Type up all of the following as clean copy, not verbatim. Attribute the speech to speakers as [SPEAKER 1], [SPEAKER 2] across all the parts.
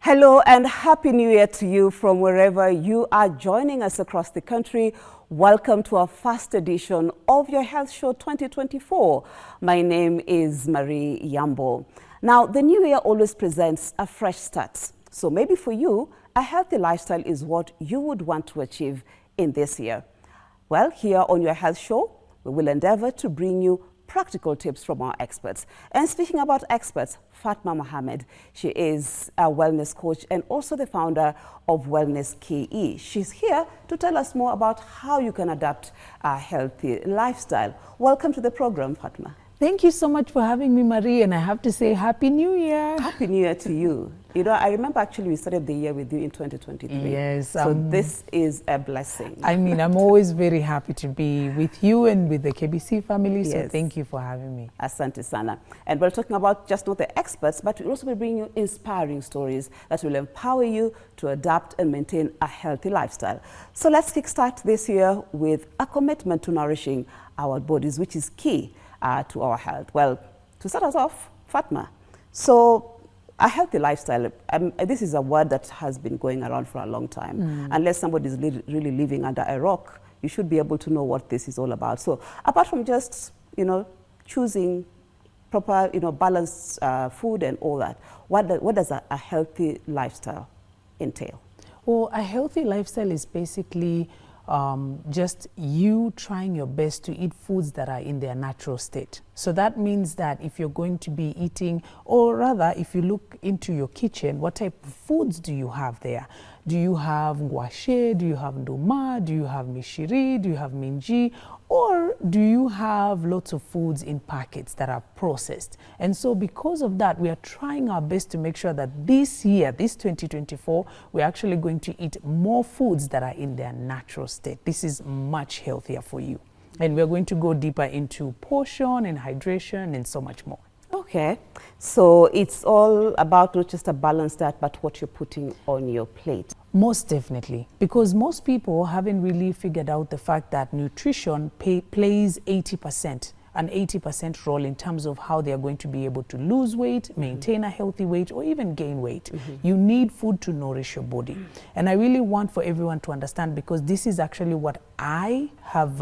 [SPEAKER 1] Hello and Happy New Year to you from wherever you are joining us across the country. Welcome to our first edition of your Health Show 2024. My name is Marie Yambo. Now, the new year always presents a fresh start. So maybe for you, a healthy lifestyle is what you would want to achieve in this year. Well, here on your Health Show, we will endeavor to bring you practical tips from our experts. And speaking about experts, Fatma Mohammed, she is a wellness coach and also the founder of wellnes-Ke. She's here to tell us more about how you can adapt a healthy lifestyle. Welcome to the program, Fatma.
[SPEAKER 2] Thank you so much for having me, Marie, and I have to say Happy New Year.
[SPEAKER 1] Happy New Year to you. You know, I remember actually we started the year with you in 2023.
[SPEAKER 2] Yes.
[SPEAKER 1] So this is a blessing.
[SPEAKER 2] I mean, I'm always very happy to be with you and with the KBC family, so
[SPEAKER 1] Yes.
[SPEAKER 2] thank you for having me.
[SPEAKER 1] Asante sana. And we're talking about just not the experts, but we'll also be bringing you inspiring stories that will empower you to adapt and maintain a healthy lifestyle. So let's kickstart this year with a commitment to nourishing our bodies, which is key to our health. Well, to start us off, Fatma, so a healthy lifestyle, this is a word that has been going around for a long time. Unless somebody is really living under a rock, you should be able to know what this is all about. So apart from just, choosing proper, balanced food and all that, what does a healthy lifestyle entail?
[SPEAKER 2] Well, a healthy lifestyle is basically just you trying your best to eat foods that are in their natural state. So that means that if you're going to be eating, or rather if you look into your kitchen, what type of foods do you have there? Do you have ngwashe? Do you have nduma? Do you have mishiri? Do you have minji? Or do you have lots of foods in packets that are processed? And so because of that, we are trying our best to make sure that this year, this 2024, we're actually going to eat more foods that are in their natural state. This is much healthier for you. And we're going to go deeper into portion and hydration and so much more.
[SPEAKER 1] Okay, so it's all about not just a balanced diet, but what you're putting on your plate.
[SPEAKER 2] Most definitely, because most people haven't really figured out the fact that nutrition plays 80%, an 80% role in terms of how they are going to be able to lose weight, maintain a healthy weight, or even gain weight. You need food to nourish your body. And I really want for everyone to understand, because this is actually what I have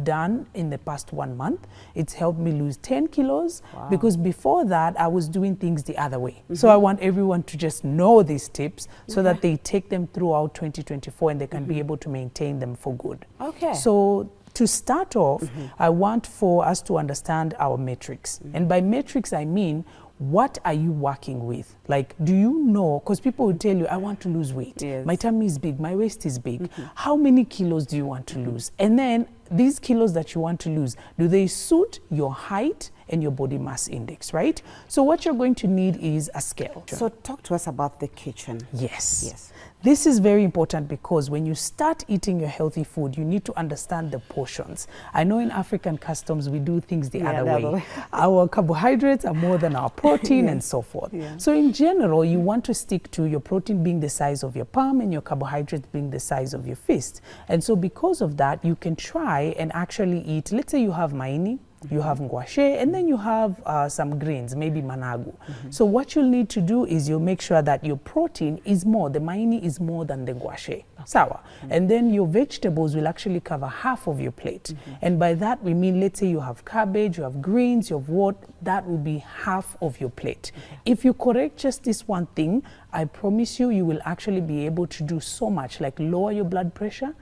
[SPEAKER 2] done in the past 1 month. It's helped me lose 10 kilos.
[SPEAKER 1] Wow.
[SPEAKER 2] Because before that, I was doing things the other way. So I want everyone to just know these tips so that they take them throughout 2024 and they can be able to maintain them for good.
[SPEAKER 1] Okay.
[SPEAKER 2] So to start off, I want for us to understand our metrics. And by metrics, I mean, what are you working with? Like, do you know, because people will tell you, I want to lose weight.
[SPEAKER 1] Yes.
[SPEAKER 2] My tummy is big, my waist is big. How many kilos do you want to lose? And then these kilos that you want to lose, do they suit your height and your body mass index, right? So what you're going to need is a scale.
[SPEAKER 1] So talk to us about the kitchen.
[SPEAKER 2] Yes.
[SPEAKER 1] Yes.
[SPEAKER 2] This is very important, because when you start eating your healthy food, you need to understand the portions. I know in African customs, we do things the other way. Our carbohydrates are more than our protein and so forth. So in general, you want to stick to your protein being the size of your palm and your carbohydrates being the size of your fist. And so because of that, you can try and actually eat, let's say you have maini, you have ngwashe, and then you have some grains, maybe managu. So what you'll need to do is you'll make sure that your protein is more, the maini is more than the ngwashe. Sawa. And then your vegetables will actually cover half of your plate. And by that we mean, let's say you have cabbage, you have greens, you have what, that will be half of your plate. If you correct just this one thing, I promise you, you will actually be able to do so much, like lower your blood pressure.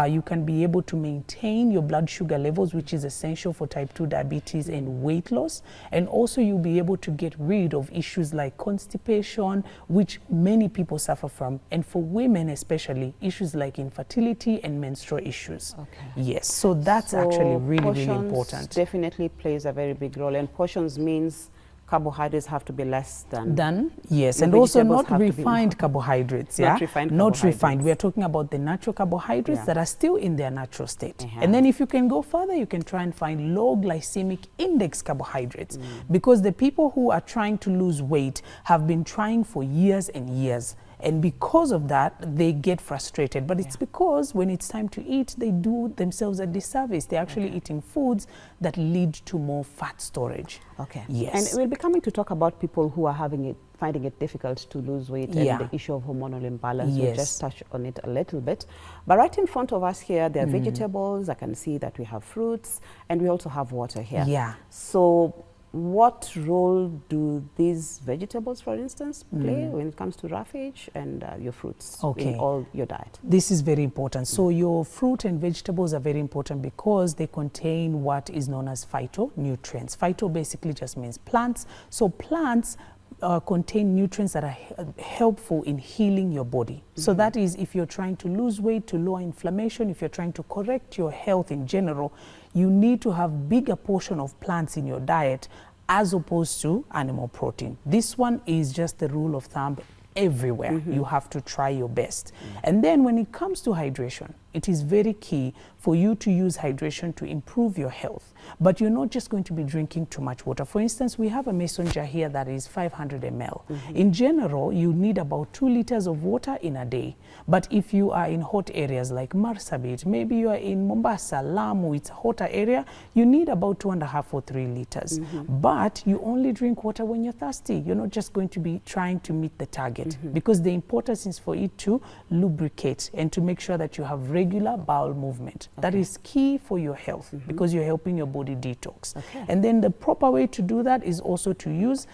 [SPEAKER 2] You can be able to maintain your blood sugar levels, which is essential for type 2 diabetes and weight loss. And also you'll be able to get rid of issues like constipation, which many people suffer from. And for women especially, issues like infertility and menstrual issues.
[SPEAKER 1] Okay.
[SPEAKER 2] Yes, so that's actually really important.
[SPEAKER 1] Definitely plays a very big role. And portions means carbohydrates have to be less than
[SPEAKER 2] yes, and also not refined carbohydrates.
[SPEAKER 1] Not refined.
[SPEAKER 2] We are talking about the natural carbohydrates that are still in their natural state. And then if you can go further, you can try and find low glycemic index carbohydrates, because the people who are trying to lose weight have been trying for years and years. And because of that, they get frustrated. But it's because when it's time to eat, they do themselves a disservice. They're actually eating foods that lead to more fat storage.
[SPEAKER 1] Okay.
[SPEAKER 2] Yes.
[SPEAKER 1] And we'll be coming to talk about people who are finding it difficult to lose weight and the issue of hormonal imbalance. We'll just touch on it a little bit. But right in front of us here, there are vegetables. I can see that we have fruits, and we also have water here.
[SPEAKER 2] Yeah.
[SPEAKER 1] So what role do these vegetables, for instance, play when it comes to roughage and your fruits in all your diet?
[SPEAKER 2] This is very important. So your fruit and vegetables are very important because they contain what is known as phytonutrients. Phyto basically just means plants. So plants contain nutrients that are helpful in healing your body. So that is, if you're trying to lose weight, to lower inflammation, if you're trying to correct your health in general, you need to have bigger portion of plants in your diet as opposed to animal protein. This one is just the rule of thumb everywhere. You have to try your best. And then when it comes to hydration, it is very key for you to use hydration to improve your health. But you're not just going to be drinking too much water. For instance, we have a mason jar here that is 500 ml. In general, you need about 2 liters of water in a day. But if you are in hot areas like Marsabit, maybe you are in Mombasa, Lamu, it's a hotter area, you need about 2.5 or 3 liters. But you only drink water when you're thirsty. You're not just going to be trying to meet the target because the importance is for it to lubricate and to make sure that you have regular bowel movement. That is key for your health because you're helping your body detox. And then the proper way to do that is also to use,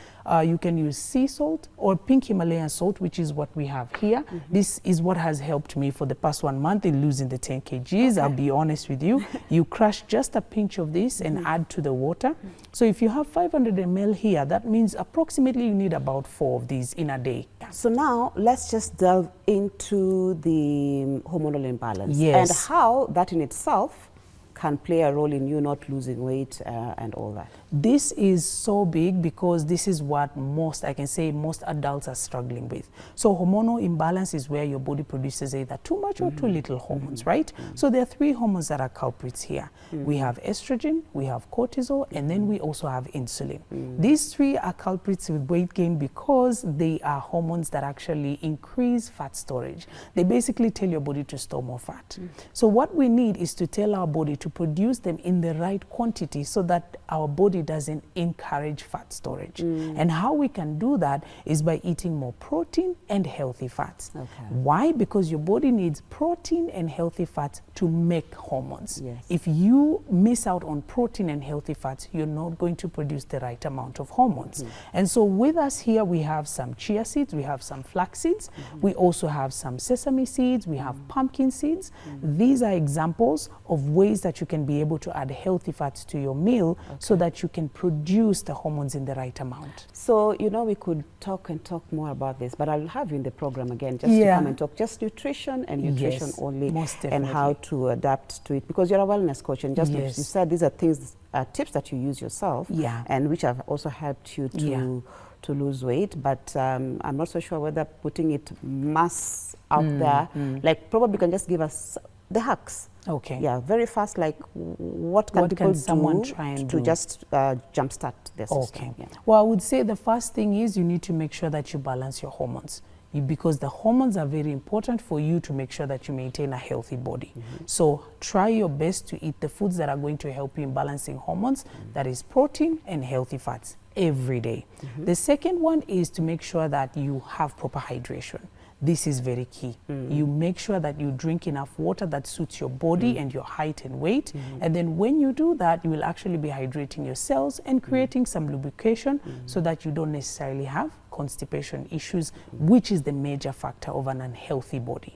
[SPEAKER 2] you can use sea salt or pink Himalayan salt, which is what we have here. This is what has helped me for the past 1 month in losing the 10 kgs. I'll be honest with you. You crush just a pinch of this and add to the water. So if you have 500 ml here, that means approximately you need about 4 of these in a day.
[SPEAKER 1] So now let's just delve into the hormonal imbalance and how that in itself can play a role in you not losing weight and all that.
[SPEAKER 2] This is so big because this is what most adults are struggling with. So hormonal imbalance is where your body produces either too much or too little hormones, right? So there are 3 hormones that are culprits here. We have estrogen, we have cortisol, and then we also have insulin. These 3 are culprits with weight gain because they are hormones that actually increase fat storage. They basically tell your body to store more fat. So what we need is to tell our body to produce them in the right quantity so that our body doesn't encourage fat storage. And how we can do that is by eating more protein and healthy fats. Why? Because your body needs protein and healthy fats to make hormones. If you miss out on protein and healthy fats, you're not going to produce the right amount of hormones. And so with us here, we have some chia seeds, we have some flax seeds, we also have some sesame seeds, we have pumpkin seeds. These are examples of ways that you can be able to add healthy fats to your meal so that you can produce the hormones in the right amount.
[SPEAKER 1] So, you know, we could talk more about this, but I'll have you in the program again just to come and talk just nutrition and nutrition only and how to adapt to it, because you're a wellness coach and just like you said, these are things, tips that you use yourself and which have also helped you to lose weight, but I'm not so sure whether putting it mass out there, like probably can just give us the hacks. Yeah, very fast, like what can people do to just jumpstart their system?
[SPEAKER 2] Well, I would say the first thing is you need to make sure that you balance your hormones, because the hormones are very important for you to make sure that you maintain a healthy body. So try your best to eat the foods that are going to help you in balancing hormones, that is protein and healthy fats every day. The second one is to make sure that you have proper hydration. This is very key. You make sure that you drink enough water that suits your body and your height and weight. And then when you do that, you will actually be hydrating your cells and creating some lubrication so that you don't necessarily have constipation issues, which is the major factor of an unhealthy body.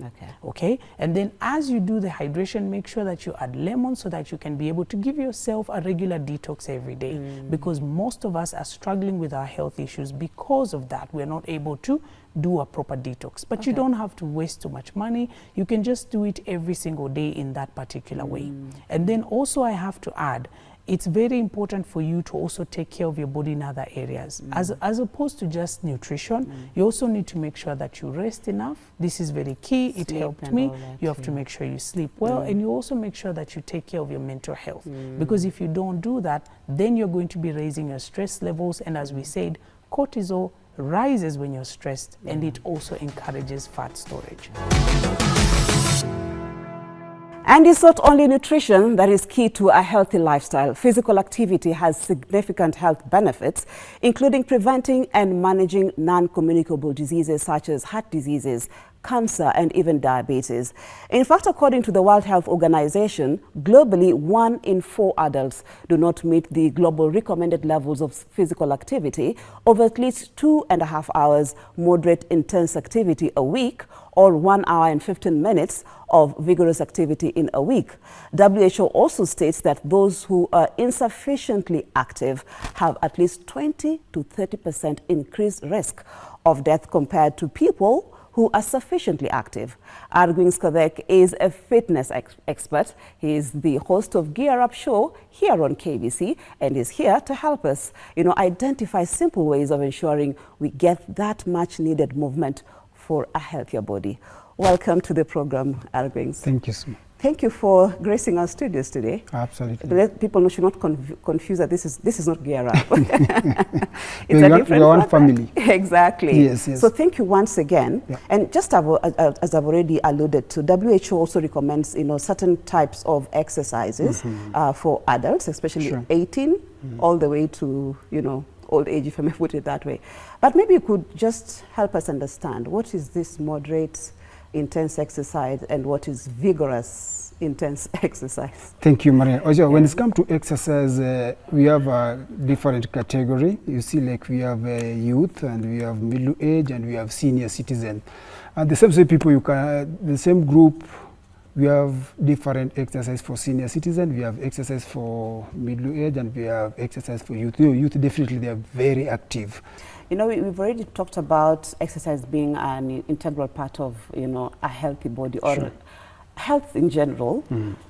[SPEAKER 2] And then as you do the hydration, make sure that you add lemon so that you can be able to give yourself a regular detox every day, because most of us are struggling with our health issues. Because of that, we're not able to do a proper detox. But you don't have to waste too much money. You can just do it every single day in that particular way. And then also I have to add, it's very important for you to also take care of your body in other areas. As opposed to just nutrition, you also need to make sure that you rest enough. This is very key. It helped me. You have to make sure you sleep well, and you also make sure that you take care of your mental health. Because if you don't do that, then you're going to be raising your stress levels, and as we said, cortisol rises when you're stressed, and it also encourages fat storage.
[SPEAKER 1] And it's not only nutrition that is key to a healthy lifestyle. Physical activity has significant health benefits, including preventing and managing non-communicable diseases such as heart diseases, cancer, and even diabetes. In fact, according to the World Health Organization, globally, 1 in 4 adults do not meet the global recommended levels of physical activity of at least 2.5 hours moderate intense activity a week, or 1 hour and 15 minutes of vigorous activity in a week. WHO also states that those who are insufficiently active have at least 20 to 30% increased risk of death compared to people who are sufficiently active. Wellnes-Ke is a fitness expert. He is the host of Gear Up Show here on KBC and is here to help us, identify simple ways of ensuring we get that much needed movement for a healthier body. Welcome to the program, Wellnes.
[SPEAKER 3] Thank you so much.
[SPEAKER 1] Thank you for gracing our studios today.
[SPEAKER 3] Absolutely.
[SPEAKER 1] Let people know, should not confuse that this is not Gear Up.
[SPEAKER 3] It's a different one family.
[SPEAKER 1] Exactly.
[SPEAKER 3] Yes, yes.
[SPEAKER 1] So thank you once again. Yeah. And just as I've already alluded to, WHO also recommends certain types of exercises for adults, especially 18 all the way to old age, if I may put it that way. But maybe you could just help us understand what is this moderate intense exercise and what is vigorous intense exercise.
[SPEAKER 3] Thank you, Maria. Also, when it comes to exercise, we have a different category. You see, like we have youth, and we have middle age, and we have senior citizen. And the same people, the same group, we have different exercise for senior citizen, we have exercise for middle age, and we have exercise for youth. Youth, definitely, they are very active.
[SPEAKER 1] We've already talked about exercise being an integral part of, a healthy body or health in general.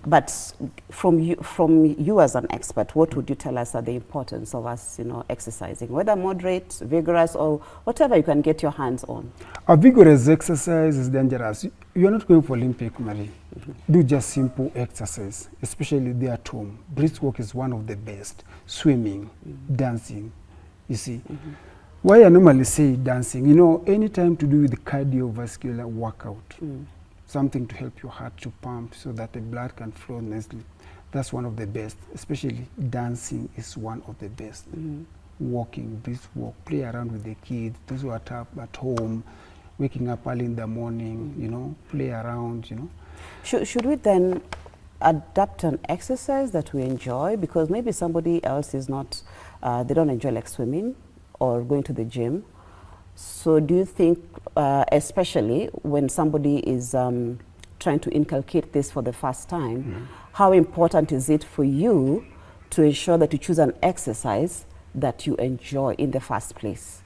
[SPEAKER 1] But from you as an expert, what would you tell us are the importance of us, exercising, whether moderate, vigorous, or whatever you can get your hands on?
[SPEAKER 3] A vigorous exercise is dangerous. You are not going for Olympic, Marie. Do just simple exercise, especially there at home. Brisk walk is one of the best. Swimming, dancing, you see. Why I normally say dancing, any time to do with the cardiovascular workout, something to help your heart to pump so that the blood can flow nicely. That's one of the best. Especially dancing is one of the best. Walking, brisk walk, play around with the kids, those who are at home, waking up early in the morning, play around,
[SPEAKER 1] Should we then adapt an exercise that we enjoy? Because maybe somebody else is not, they don't enjoy like swimming or going to the gym. So do you think, especially when somebody is trying to inculcate this for the first time, how important is it for you to ensure that you choose an exercise that you enjoy in the first place?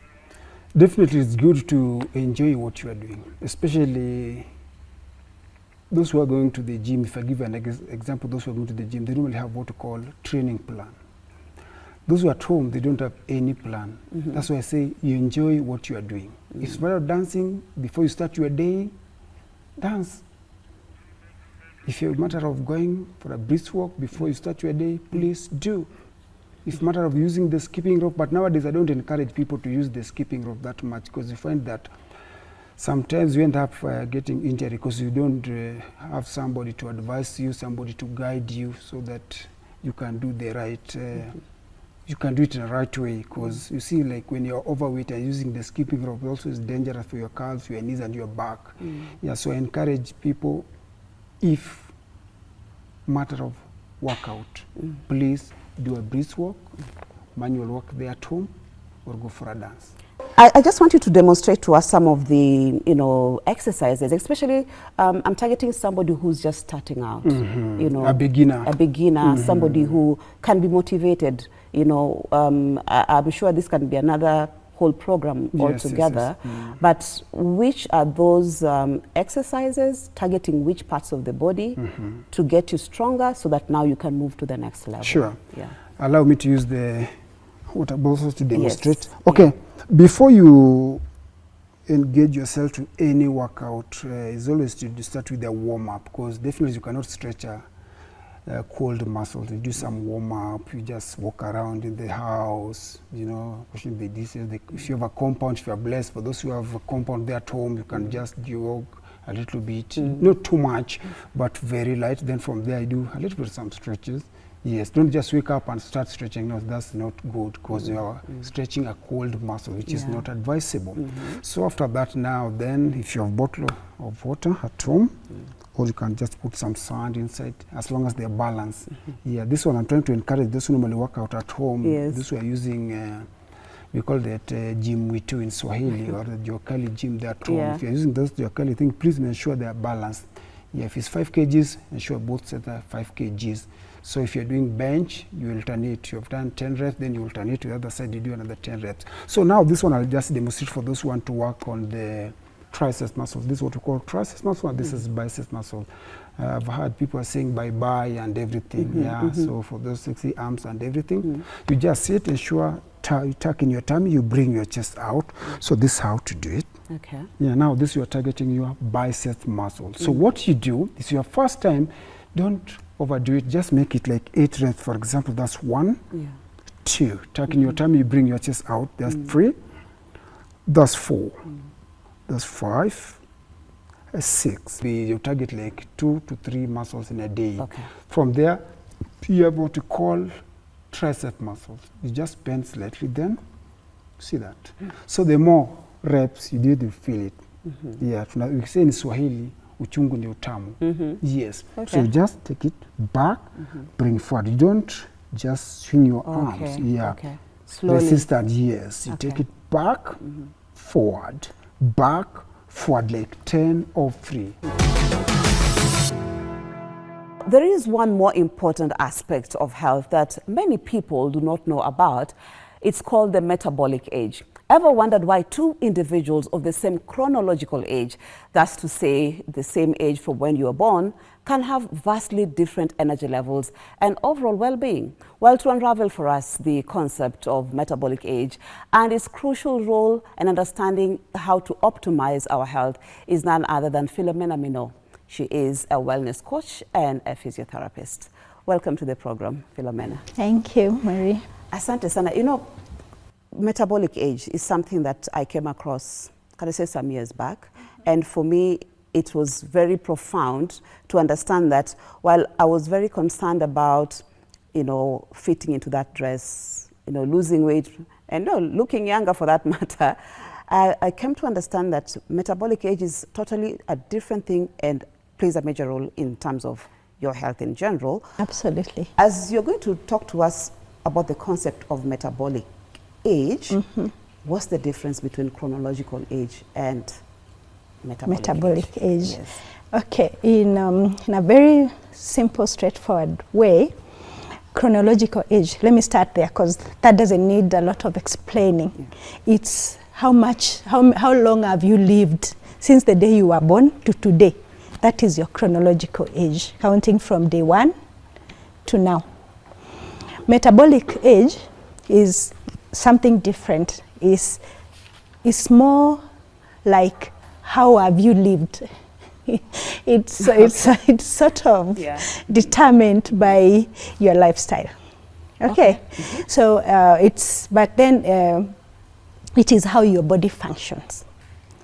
[SPEAKER 3] Definitely, it's good to enjoy what you are doing, especially those who are going to the gym. If I give an example, those who are going to the gym, they normally have what we call training plan. Those who are at home, they don't have any plan. That's why I say you enjoy what you are doing. If it's matter of dancing, before you start your day, dance. If it's a matter of going for a brisk walk before you start your day, please do. If it's a matter of using the skipping rope, but nowadays I don't encourage people to use the skipping rope that much, because you find that sometimes you end up getting injury because you don't have somebody to advise you, somebody to guide you so that you can do the right you can do it in the right way, because you see, like when you're overweight and using the skipping rope also is dangerous for your calves, your knees, and your back. Yeah, so I encourage people, if matter of workout, please do a brisk walk, manual walk there at home, or go for a dance.
[SPEAKER 1] I just want you to demonstrate to us some of the, exercises, especially I'm targeting somebody who's just starting out,
[SPEAKER 3] a beginner,
[SPEAKER 1] somebody who can be motivated. I'm sure this can be another whole program altogether.
[SPEAKER 3] Yes.
[SPEAKER 1] But which are those exercises targeting which parts of the body to get you stronger so that now you can move to the next level?
[SPEAKER 3] Sure.
[SPEAKER 1] Yeah.
[SPEAKER 3] Allow me to use the water bottles to demonstrate.
[SPEAKER 1] Yes.
[SPEAKER 3] Okay. Before you engage yourself to any workout, it's always to start with a warm-up, because definitely you cannot stretch a cold muscles. You do some warm up, you just walk around in the house, you know, washing the dishes. If you have a compound, if you are blessed, for those who have a compound there at home, you can just jog a little bit, not too much, but very light. Then from there, I do a little bit of some stretches. Yes, don't just wake up and start stretching. No, that's not good, because you are stretching a cold muscle, which is not advisable. So after that, now then, if you have a bottle of water at home, or you can just put some sand inside, as long as they're balanced. Yeah, this one I'm trying to encourage those who normally work out at home.
[SPEAKER 1] Yes.
[SPEAKER 3] This we are using, we call that gym witu in Swahili, or the Jokali gym there at home.
[SPEAKER 1] Yeah.
[SPEAKER 3] If you're using those Jokali things, please ensure they are balanced. Yeah, if it's 5 kgs, ensure both sets are 5 kgs. So if you're doing bench, you alternate. You've done 10 reps, then you alternate to the other side, you do another 10 reps. So now this one I'll just demonstrate for those who want to work on the triceps muscles. This is what we call triceps muscle, and this is biceps muscle. I've heard people are saying bye-bye and everything. So for those sexy arms and everything, you just sit, ensure you tuck in your tummy, you bring your chest out. So this is how to do it.
[SPEAKER 1] Okay.
[SPEAKER 3] Yeah, now this you are targeting your biceps muscle. So what you do is your first time, don't overdo it, just make it like 8 reps. For example, that's 1, 2. Tuck in your tummy, you bring your chest out. That's 3. That's 4. That's 5. 6. You target like 2 to 3 muscles in a day.
[SPEAKER 1] Okay.
[SPEAKER 3] From there, you have what we call tricep muscles. You just bend slightly, then see that. So the more reps you do, you feel it. Yeah, we say in Swahili, uchungu ni utamu. Yes.
[SPEAKER 1] Okay.
[SPEAKER 3] So you just take it back, bring forward. You don't just swing your arms. Yeah.
[SPEAKER 1] Okay. Slowly.
[SPEAKER 3] Resistant, yes. You take it back, forward, back, forward, like 10 or 3.
[SPEAKER 1] There is one more important aspect of health that many people do not know about. It's called the metabolic age. Ever wondered why 2 individuals of the same chronological age, that's to say the same age from when you were born, can have vastly different energy levels and overall well-being? Well, to unravel for us the concept of metabolic age and its crucial role in understanding how to optimize our health is none other than Philomena Mino. She is a wellness coach and a physiotherapist. Welcome to the program, Philomena.
[SPEAKER 4] Thank you, Marie.
[SPEAKER 1] Asante sana. You know, metabolic age is something that I came across, can I say, some years back. And for me, it was very profound to understand that while I was very concerned about, you know, fitting into that dress, you know, losing weight, and no, looking younger for that matter, I came to understand that metabolic age is totally a different thing and plays a major role in terms of your health in general.
[SPEAKER 4] Absolutely.
[SPEAKER 1] As you're going to talk to us about the concept of metabolic age, what's the difference between chronological age and metabolic age? Yes.
[SPEAKER 4] Okay, in a very simple, straightforward way, chronological age, let me start there because that doesn't need a lot of explaining. It's how long have you lived since the day you were born to today. That is your chronological age, counting from day 1 to now. Metabolic age is something different. It's more like how have you lived. It's sort of determined by your lifestyle. Okay. So it is how your body functions.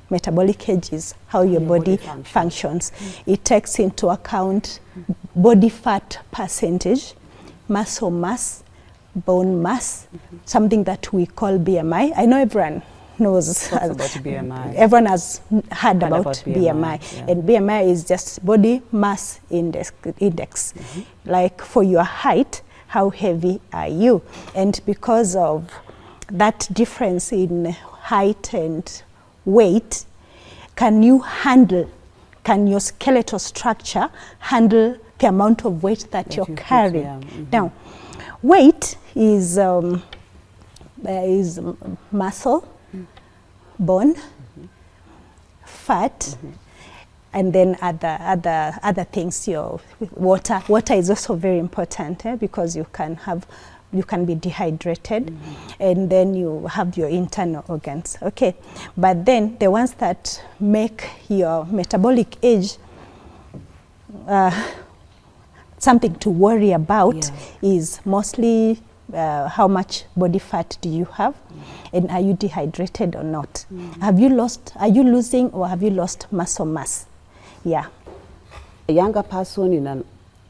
[SPEAKER 4] Metabolic age is how your body functions. It takes into account body fat percentage, muscle mass, bone mass, something that we call BMI. I know everyone knows
[SPEAKER 1] about BMI.
[SPEAKER 4] Everyone has heard about BMI. And BMI is just body mass index. Like for your height, how heavy are you? And because of that difference in height and weight, can your skeletal structure handle the amount of weight that you're carrying? Now, weight is muscle, bone, fat, and then other things. Your water is also very important because you can be dehydrated, and then you have your internal organs. Okay, but then the ones that make your metabolic age something to worry about is mostly how much body fat do you have, and are you dehydrated or not? Are you losing or have you lost muscle mass? Yeah.
[SPEAKER 1] A younger person in an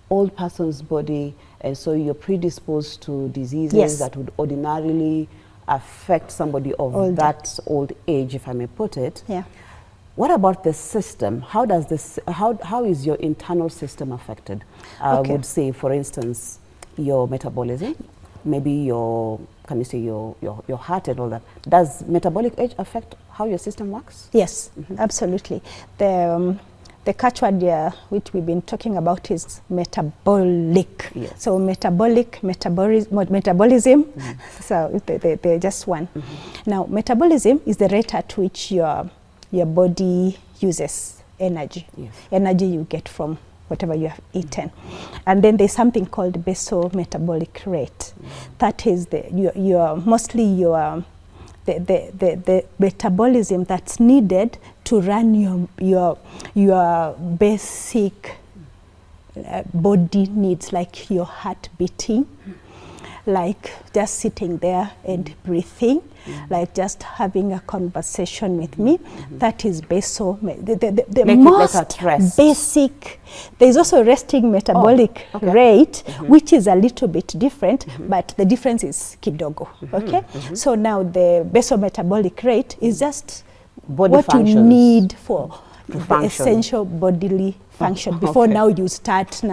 [SPEAKER 1] old person's body, and so you're predisposed to diseases that would ordinarily affect somebody of that old age, if I may put it.
[SPEAKER 4] Yeah.
[SPEAKER 1] What about the system? How does this, how is your internal system affected? I would say, for instance, your metabolism, maybe your, can you say your heart and all that. Does metabolic age affect how your system works?
[SPEAKER 4] Yes, absolutely. The catchword which we've been talking about is metabolic.
[SPEAKER 1] Yes.
[SPEAKER 4] So metabolism, so they're just one. Now, metabolism is the rate at which your body uses energy. Energy you get from whatever you have eaten. And then there's something called basal metabolic rate. That is the metabolism that's needed to run your basic body needs, like your heart beating, like just sitting there and breathing, like just having a conversation with me. That is basal, the most basic. There's also resting metabolic rate, which is a little bit different, but the difference is kidogo. Okay, so now the basal metabolic rate is just what you need for the essential bodily function before now you start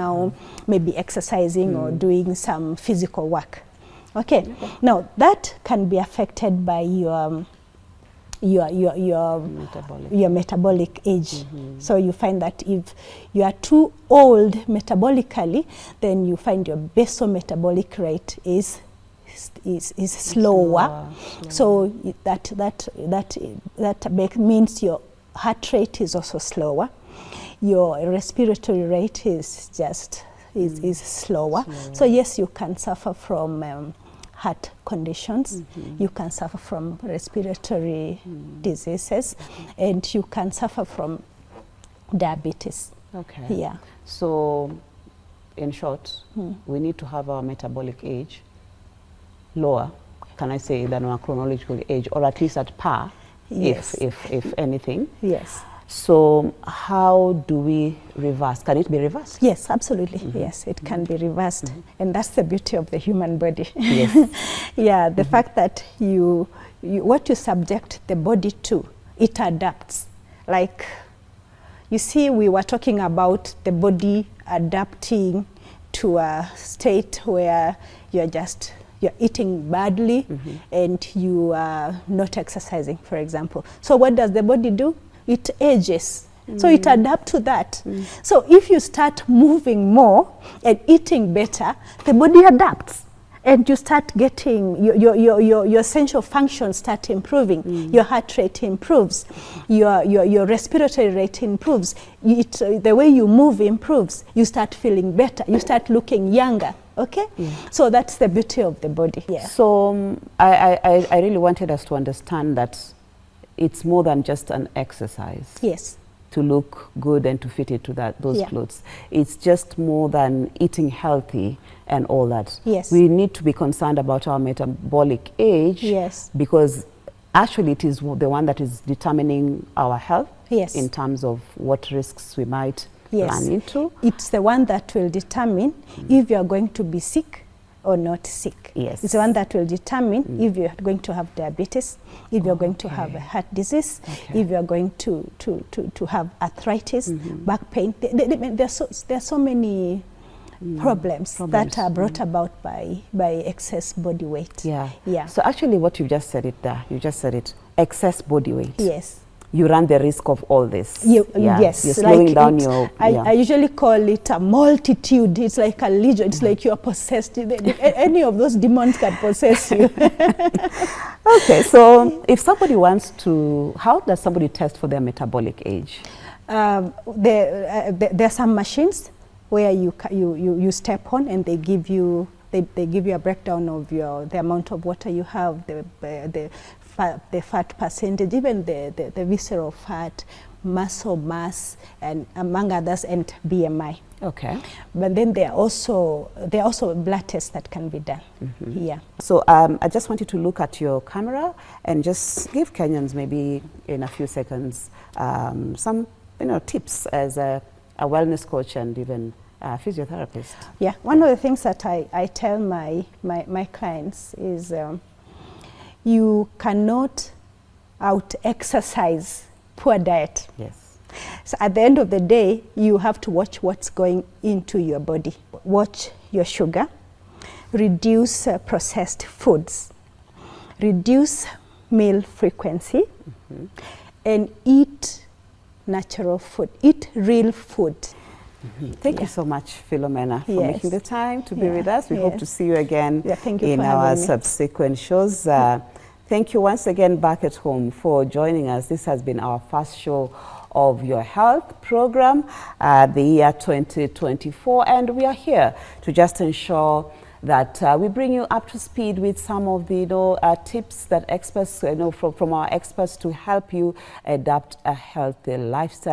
[SPEAKER 4] maybe exercising or doing some physical work. Okay, now that can be affected by your metabolic age. So you find that if you are too old metabolically, then you find your basal metabolic rate is slower. So that means your heart rate is also slower. Your respiratory rate is just is slower. So yes, you can suffer from heart conditions, you can suffer from respiratory diseases, and you can suffer from diabetes.
[SPEAKER 1] Okay.
[SPEAKER 4] Yeah.
[SPEAKER 1] So, in short, we need to have our metabolic age lower, can I say, than our chronological age, or at least at par, if anything.
[SPEAKER 4] Yes.
[SPEAKER 1] So how do we reverse? Can it be reversed?
[SPEAKER 4] Yes, absolutely. Yes, it can be reversed. And that's the beauty of the human body.
[SPEAKER 1] Yes.
[SPEAKER 4] Yeah, the fact that what you subject the body to, it adapts. Like, you see, we were talking about the body adapting to a state where you're eating badly and you are not exercising, for example. So what does the body do? It ages. So it adapts to that. So if you start moving more and eating better, the body adapts. And you start getting, your essential functions start improving. Your heart rate improves. Your respiratory rate improves. The way you move improves. You start feeling better. You start looking younger. Okay? So that's the beauty of the body. Yeah.
[SPEAKER 1] So I really wanted us to understand that it's more than just an exercise.
[SPEAKER 4] Yes.
[SPEAKER 1] To look good and to fit into those clothes. It's just more than eating healthy and all that.
[SPEAKER 4] Yes.
[SPEAKER 1] We need to be concerned about our metabolic age.
[SPEAKER 4] Yes.
[SPEAKER 1] Because actually it is the one that is determining our health.
[SPEAKER 4] Yes.
[SPEAKER 1] In terms of what risks we might run into.
[SPEAKER 4] It's the one that will determine if you are going to be sick or not sick.
[SPEAKER 1] Yes.
[SPEAKER 4] It's the one that will determine if you're going to have diabetes, if you're going to have a heart disease, if you're going to have arthritis, back pain. There are so many problems that are brought about by excess body weight.
[SPEAKER 1] Yeah.
[SPEAKER 4] Yeah.
[SPEAKER 1] So actually what you just said it there, you just said it, excess body weight.
[SPEAKER 4] Yes.
[SPEAKER 1] You run the risk of all this.
[SPEAKER 4] Yes.
[SPEAKER 1] You're slowing down your...
[SPEAKER 4] I usually call it a multitude. It's like a legion. It's like you're possessed. Any of those demons can possess you.
[SPEAKER 1] Okay, so if somebody wants to... How does somebody test for their metabolic age?
[SPEAKER 4] There are some machines where you step on and they give you a breakdown of the amount of water you have, the fat percentage, even the visceral fat, muscle mass, and among others, and BMI.
[SPEAKER 1] Okay.
[SPEAKER 4] But then there are also blood tests that can be done here.
[SPEAKER 1] So I just want you to look at your camera and just give Kenyans maybe in a few seconds some tips as a wellness coach and even a physiotherapist.
[SPEAKER 4] Yeah, one of the things that I tell my clients is you cannot out-exercise poor diet.
[SPEAKER 1] Yes.
[SPEAKER 4] So at the end of the day, you have to watch what's going into your body. Watch your sugar, reduce processed foods, reduce meal frequency, and eat natural food, eat real food.
[SPEAKER 1] Thank you so much, Philomena, for making the time to be with us. We hope to see you again in our subsequent shows. Thank you once again back at home for joining us. This has been our first show of your health program, the year 2024, and we are here to just ensure that we bring you up to speed with some of the tips that experts from our experts to help you adapt a healthy lifestyle.